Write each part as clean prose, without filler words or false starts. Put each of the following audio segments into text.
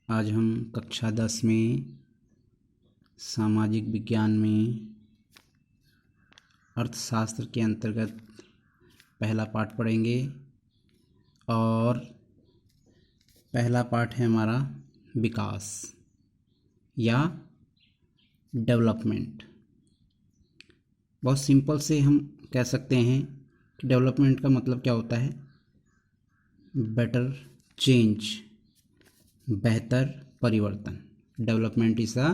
आज हम कक्षा 10 में सामाजिक विज्ञान में अर्थशास्त्र के अंतर्गत पहला पाठ पढ़ेंगे और पहला पाठ है हमारा विकास या डेवलपमेंट। बहुत सिंपल से हम कह सकते हैं कि डेवलपमेंट का मतलब क्या होता है? बेटर चेंज, बेहतर परिवर्तन। Development is a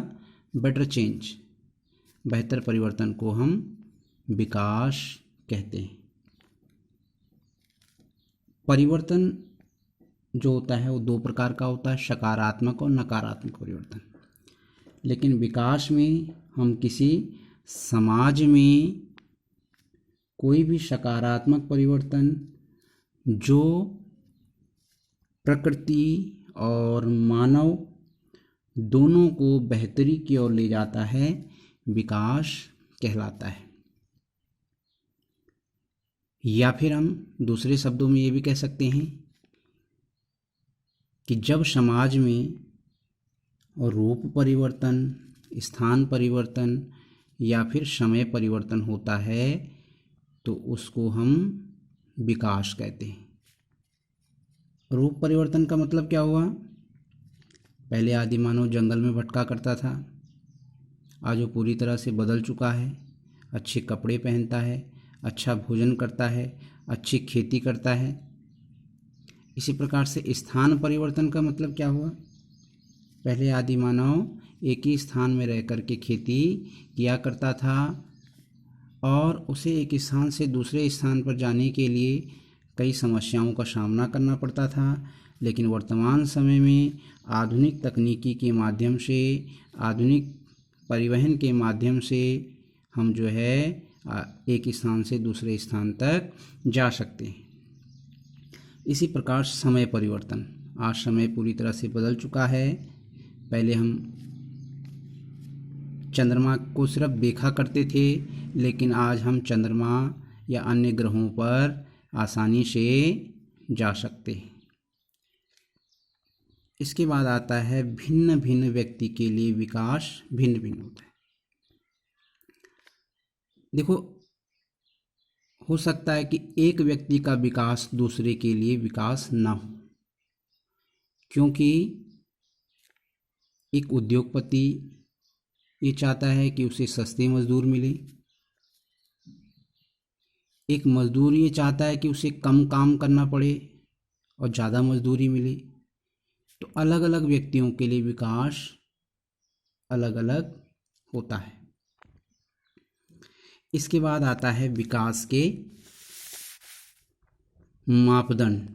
better change, बेहतर परिवर्तन को हम विकास कहते हैं। परिवर्तन जो होता है वो दो प्रकार का होता है, सकारात्मक और नकारात्मक परिवर्तन। लेकिन विकास में हम किसी समाज में कोई भी सकारात्मक परिवर्तन जो प्रकृति और मानव दोनों को बेहतरी की ओर ले जाता है, विकास कहलाता है। या फिर हम दूसरे शब्दों में ये भी कह सकते हैं कि जब समाज में रूप परिवर्तन, स्थान परिवर्तन या फिर समय परिवर्तन होता है तो उसको हम विकास कहते हैं। रूप परिवर्तन का मतलब क्या हुआ? पहले आदि मानव जंगल में भटका करता था, आज वो पूरी तरह से बदल चुका है। अच्छे कपड़े पहनता है, अच्छा भोजन करता है, अच्छी खेती करता है। इसी प्रकार से स्थान परिवर्तन का मतलब क्या हुआ? पहले आदि मानव एक ही स्थान में रह कर के खेती किया करता था और उसे एक स्थान से दूसरे स्थान पर जाने के लिए कई समस्याओं का सामना करना पड़ता था। लेकिन वर्तमान समय में आधुनिक तकनीकी के माध्यम से, आधुनिक परिवहन के माध्यम से हम जो है एक स्थान से दूसरे स्थान तक जा सकते हैं। इसी प्रकार समय परिवर्तन, आज समय पूरी तरह से बदल चुका है। पहले हम चंद्रमा को सिर्फ देखा करते थे, लेकिन आज हम चंद्रमा या अन्य ग्रहों पर आसानी से जा सकते हैं। इसके बाद आता है भिन्न भिन्न व्यक्ति के लिए विकास भिन्न भिन्न होता है। देखो, हो सकता है कि एक व्यक्ति का विकास दूसरे के लिए विकास ना हो, क्योंकि एक उद्योगपति ये चाहता है कि उसे सस्ते मजदूर मिले, एक मजदूर ये चाहता है कि उसे कम काम करना पड़े और ज़्यादा मजदूरी मिले। तो अलग अलग व्यक्तियों के लिए विकास अलग अलग होता है। इसके बाद आता है विकास के मापदंड,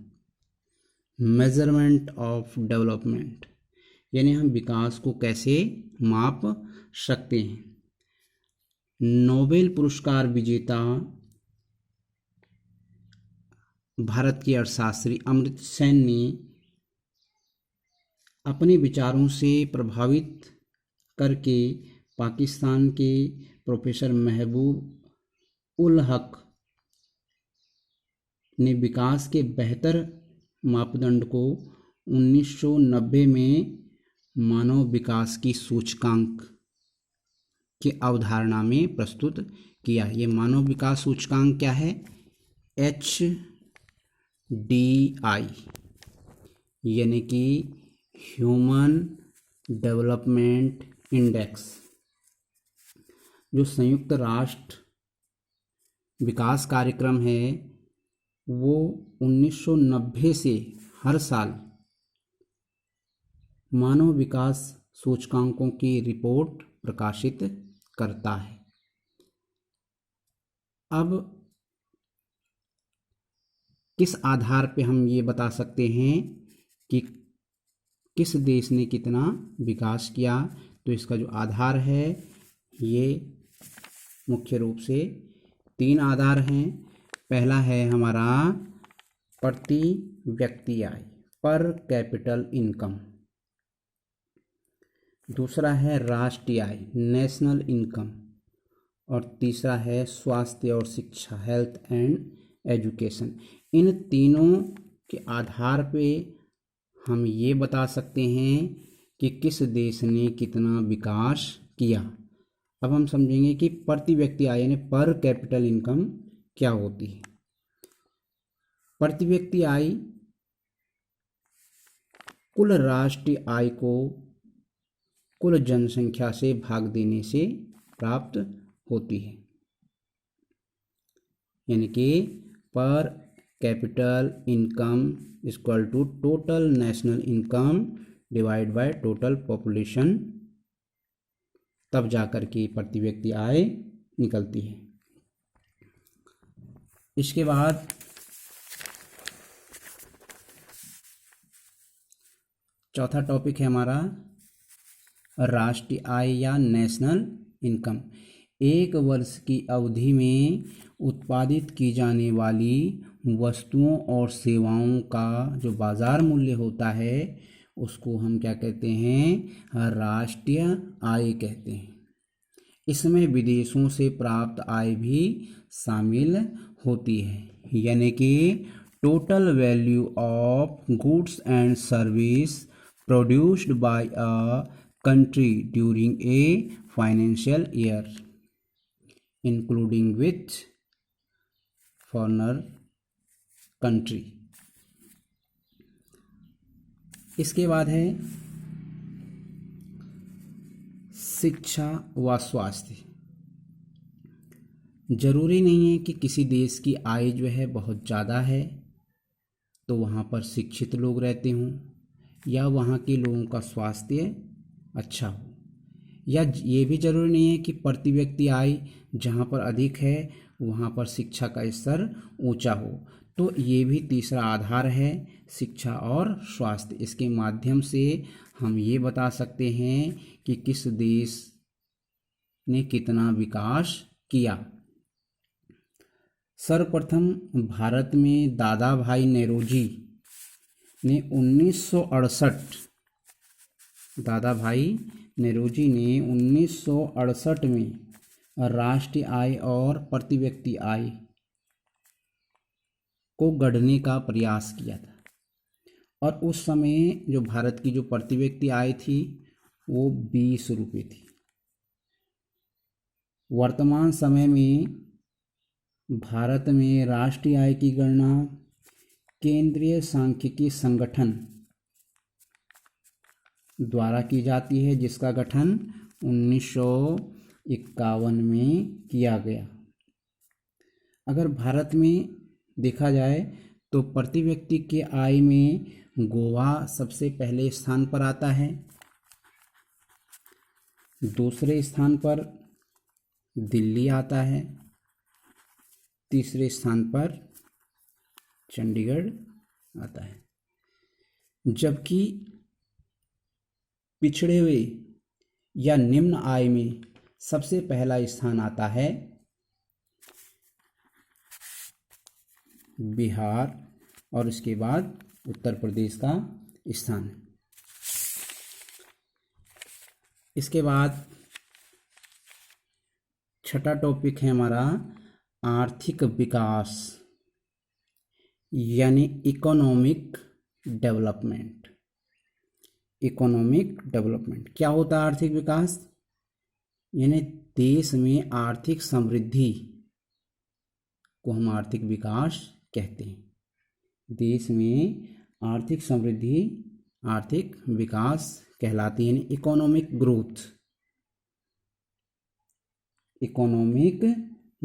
मेजरमेंट ऑफ डेवलपमेंट, यानी हम विकास को कैसे माप सकते हैं। नोबेल पुरस्कार विजेता भारत के अर्थशास्त्री अमर्त्य सेन ने अपने विचारों से प्रभावित करके पाकिस्तान के प्रोफेसर महबूब उल हक ने विकास के बेहतर मापदंड को 1990 में मानव विकास की सूचकांक की अवधारणा में प्रस्तुत किया। ये मानव विकास सूचकांक क्या है? HDI, यानी कि ह्यूमन डेवलपमेंट इंडेक्स, जो संयुक्त राष्ट्र विकास कार्यक्रम है वो 1990 से हर साल मानव विकास सूचकांकों की रिपोर्ट प्रकाशित करता है। अब किस आधार पे हम ये बता सकते हैं कि किस देश ने कितना विकास किया? तो इसका जो आधार है ये मुख्य रूप से 3 आधार हैं। पहला है हमारा प्रति व्यक्ति आय, पर कैपिटल इनकम। दूसरा है राष्ट्रीय आय, नेशनल इनकम। और तीसरा है स्वास्थ्य और शिक्षा, हेल्थ एंड एजुकेशन। इन तीनों के आधार पे हम ये बता सकते हैं कि किस देश ने कितना विकास किया। अब हम समझेंगे कि प्रति व्यक्ति आय यानी पर कैपिटल इनकम क्या होती है। प्रति व्यक्ति आय कुल राष्ट्रीय आय को कुल जनसंख्या से भाग देने से प्राप्त होती है, यानी कि per capital income equal to total national income divide by total population, तब जाकर के प्रति व्यक्ति आय निकलती है। इसके बाद चौथा टॉपिक है हमारा राष्ट्रीय आय या नेशनल इनकम। एक वर्ष की अवधि में उत्पादित की जाने वाली वस्तुओं और सेवाओं का जो बाजार मूल्य होता है उसको हम क्या कहते हैं, राष्ट्रीय आय कहते हैं। इसमें विदेशों से प्राप्त आय भी शामिल होती है, यानी कि total value of goods and service produced by a country during a financial year including with foreigner country। इसके बाद है शिक्षा व स्वास्थ्य। जरूरी नहीं है कि किसी देश की आय जो है बहुत ज़्यादा है तो वहाँ पर शिक्षित लोग रहते हों या वहाँ के लोगों का स्वास्थ्य अच्छा हो, या ये भी जरूरी नहीं है कि प्रति व्यक्ति आय जहाँ पर अधिक है वहाँ पर शिक्षा का स्तर ऊंचा हो। तो ये भी तीसरा आधार है, शिक्षा और स्वास्थ्य। इसके माध्यम से हम ये बता सकते हैं कि किस देश ने कितना विकास किया। सर्वप्रथम भारत में दादा भाई नेरोजी ने 1968 दादा भाई नेरोजी ने 1968 में राष्ट्रीय आय और प्रति व्यक्ति आय को गढ़ने का प्रयास किया था, और उस समय जो भारत की जो प्रति व्यक्ति आय थी वो 20 रुपये थी। वर्तमान समय में भारत में राष्ट्रीय आय की गणना केंद्रीय सांख्यिकी संगठन द्वारा की जाती है, जिसका गठन 1951 में किया गया। अगर भारत में देखा जाए तो प्रति व्यक्ति के आय में गोवा सबसे पहले स्थान पर आता है, दूसरे स्थान पर दिल्ली आता है, तीसरे स्थान पर चंडीगढ़ आता है। जबकि पिछड़े हुए या निम्न आय में सबसे पहला स्थान आता है बिहार, और उसके बाद उत्तर प्रदेश का स्थान। इसके बाद छठा टॉपिक है हमारा आर्थिक विकास यानी इकोनॉमिक डेवलपमेंट। इकोनॉमिक डेवलपमेंट क्या होता है? आर्थिक विकास यानी देश में आर्थिक समृद्धि को हम आर्थिक विकास कहते हैं। देश में आर्थिक समृद्धि आर्थिक विकास कहलाती है, यानी इकोनॉमिक ग्रोथ। इकोनॉमिक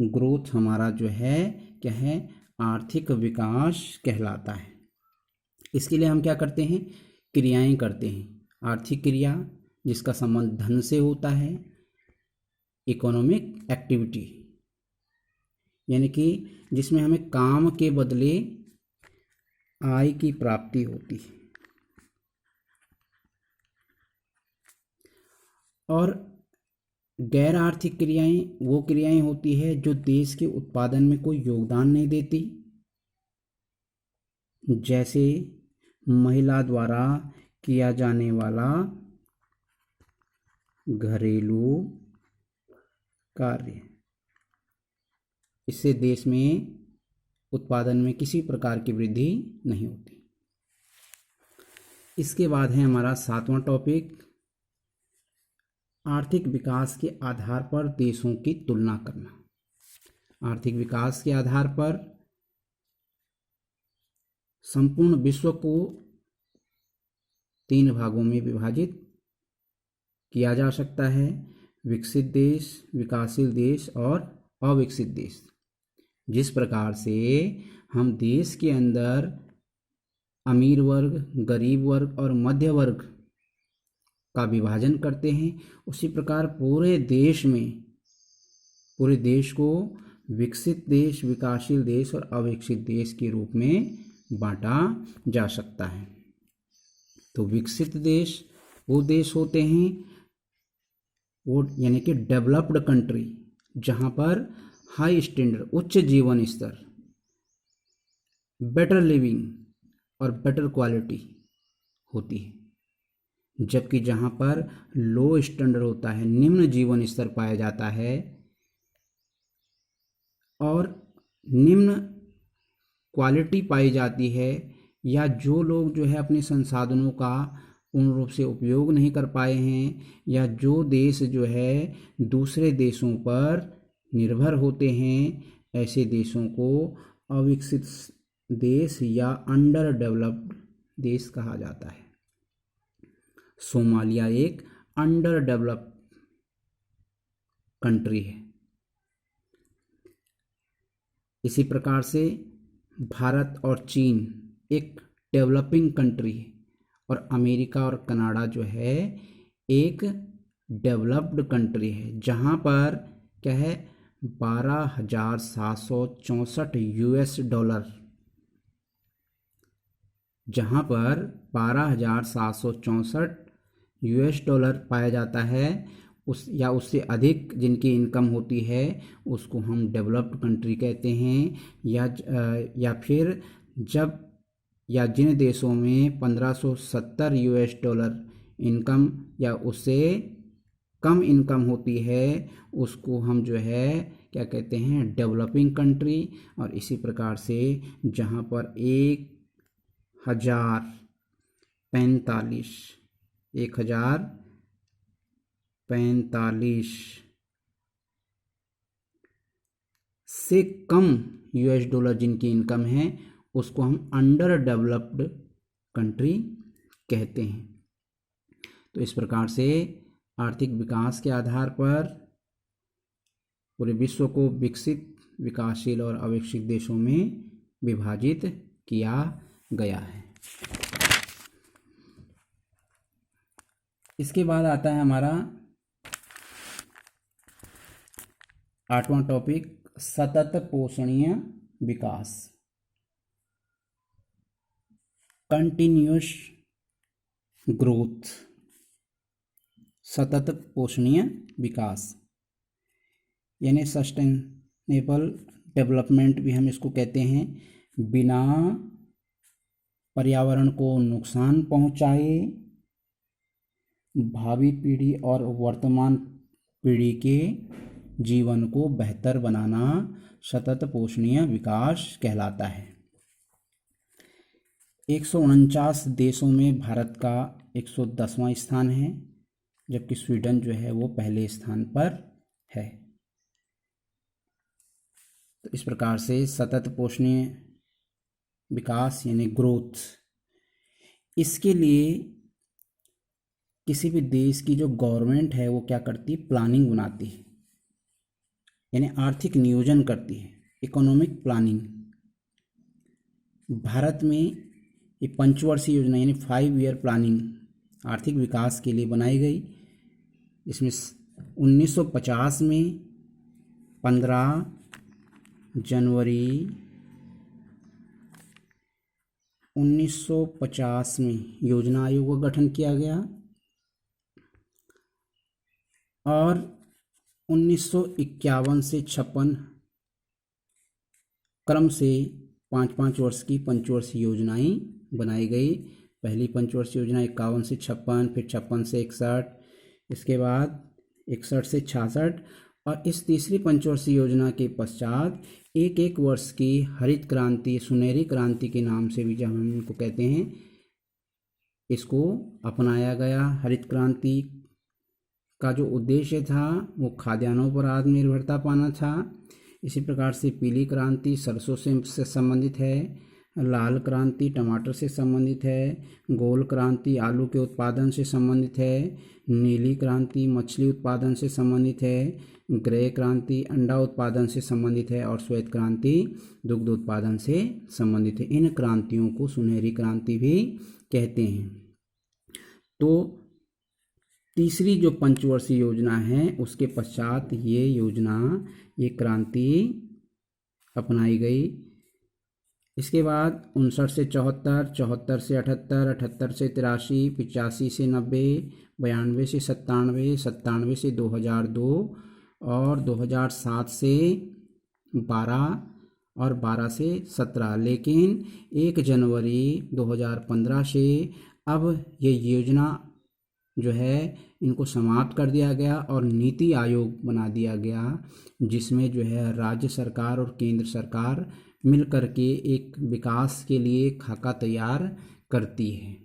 ग्रोथ हमारा जो है क्या है? आर्थिक विकास कहलाता है। इसके लिए हम क्या करते हैं? क्रियाएं करते हैं। आर्थिक क्रिया जिसका संबंध धन से होता है, इकोनॉमिक एक्टिविटी यानी कि जिसमें हमें काम के बदले आय की प्राप्ति होती है, और गैर आर्थिक क्रियाएं वो क्रियाएं होती है जो देश के उत्पादन में कोई योगदान नहीं देती, जैसे महिला द्वारा किया जाने वाला घरेलू कार्य। इससे देश में उत्पादन में किसी प्रकार की वृद्धि नहीं होती। इसके बाद है हमारा 7वां टॉपिक, आर्थिक विकास के आधार पर देशों की तुलना करना। आर्थिक विकास के आधार पर संपूर्ण विश्व को 3 भागों में विभाजित किया जा सकता है, विकसित देश, विकासशील देश और अविकसित देश। जिस प्रकार से हम देश के अंदर अमीर वर्ग, गरीब वर्ग और मध्य वर्ग का विभाजन करते हैं, उसी प्रकार पूरे देश को विकसित देश, विकासशील देश और अविकसित देश के रूप में बांटा जा सकता है। तो विकसित देश वो देश होते हैं, वो यानी कि डेवलप्ड कंट्री, जहाँ पर हाई स्टैंडर्ड, उच्च जीवन स्तर, बेटर लिविंग और बेटर क्वालिटी होती है, जबकि जहाँ पर लो स्टैंडर्ड होता है, निम्न जीवन स्तर पाया जाता है और निम्न क्वालिटी पाई जाती है, या जो लोग जो है अपने संसाधनों का पूर्ण रूप से उपयोग नहीं कर पाए हैं, या जो देश जो है दूसरे देशों पर निर्भर होते हैं, ऐसे देशों को अविकसित देश या अंडर डेवलप्ड देश कहा जाता है। सोमालिया एक अंडर डेवलप्ड कंट्री है। इसी प्रकार से भारत और चीन एक डेवलपिंग कंट्री है, और अमेरिका और कनाडा जो है एक डेवलप्ड कंट्री है, जहाँ पर क्या है 12,764 US डॉलर, जहाँ पर 12,764 US डॉलर पाया जाता है, उस या उससे अधिक जिनकी इनकम होती है उसको हम डेवलप्ड कंट्री कहते हैं। या फिर जब या जिन देशों में 1570 US डॉलर इनकम या उससे कम इनकम होती है, उसको हम जो है क्या कहते हैं, डेवलपिंग कंट्री। और इसी प्रकार से जहाँ पर 1045 से कम US डॉलर जिनकी इनकम है, उसको हम अंडर डेवलप्ड कंट्री कहते हैं। तो इस प्रकार से आर्थिक विकास के आधार पर पूरे विश्व को विकसित, विकासशील और अविकसित देशों में विभाजित किया गया है। इसके बाद आता है हमारा 8वां टॉपिक, सतत पोषणीय विकास, कंटिन्यूअस ग्रोथ। सतत पोषणीय विकास यानी सस्टेनेबल डेवलपमेंट भी हम इसको कहते हैं। बिना पर्यावरण को नुकसान पहुंचाए भावी पीढ़ी और वर्तमान पीढ़ी के जीवन को बेहतर बनाना सतत पोषणीय विकास कहलाता है। 149 देशों में भारत का 110वां स्थान है, जबकि स्वीडन जो है वो पहले स्थान पर है। तो इस प्रकार से सतत पोषणीय विकास यानी ग्रोथ, इसके लिए किसी भी देश की जो गवर्नमेंट है वो क्या करती है, प्लानिंग बनाती है, यानी आर्थिक नियोजन करती है, इकोनॉमिक प्लानिंग। भारत में ये पंचवर्षीय योजना यानी 5 ईयर प्लानिंग आर्थिक विकास के लिए बनाई गई। इसमें 1950 में 15 जनवरी 1950 में योजना आयोग का गठन किया गया, और 1951 से 56 क्रम से 5-5 वर्ष की पंचवर्षीय योजनाएं बनाई गई। पहली पंचवर्षीय योजना 51 से 56, फिर 56 से 61, इसके बाद 61 से 66, और इस तीसरी पंचवर्षीय योजना के पश्चात एक वर्ष की हरित क्रांति, सुनहरी क्रांति के नाम से भी जब हम इनको कहते हैं, इसको अपनाया गया। हरित क्रांति का जो उद्देश्य था वो खाद्यान्नों पर आत्मनिर्भरता पाना था। इसी प्रकार से पीली क्रांति सरसों से संबंधित है, लाल क्रांति टमाटर से संबंधित है, गोल क्रांति आलू के उत्पादन से संबंधित है, नीली क्रांति मछली उत्पादन से संबंधित है, ग्रे क्रांति अंडा उत्पादन से संबंधित है और श्वेत क्रांति दुग्ध उत्पादन से संबंधित है। इन क्रांतियों को सुनहरी क्रांति भी कहते हैं। तो तीसरी जो पंचवर्षीय योजना है उसके पश्चात ये क्रांति अपनाई गई। इसके बाद 59 से 74, 74 से 78, 78 से 83, 85 से 90, 92 से 97, 97 से 2002 और 2007 से 12 और 12 से 17। लेकिन 1 जनवरी 2015 से अब ये योजना जो है इनको समाप्त कर दिया गया और नीति आयोग बना दिया गया, जिसमें जो है राज्य सरकार और केंद्र सरकार मिल कर के एक विकास के लिए खाका तैयार करती है।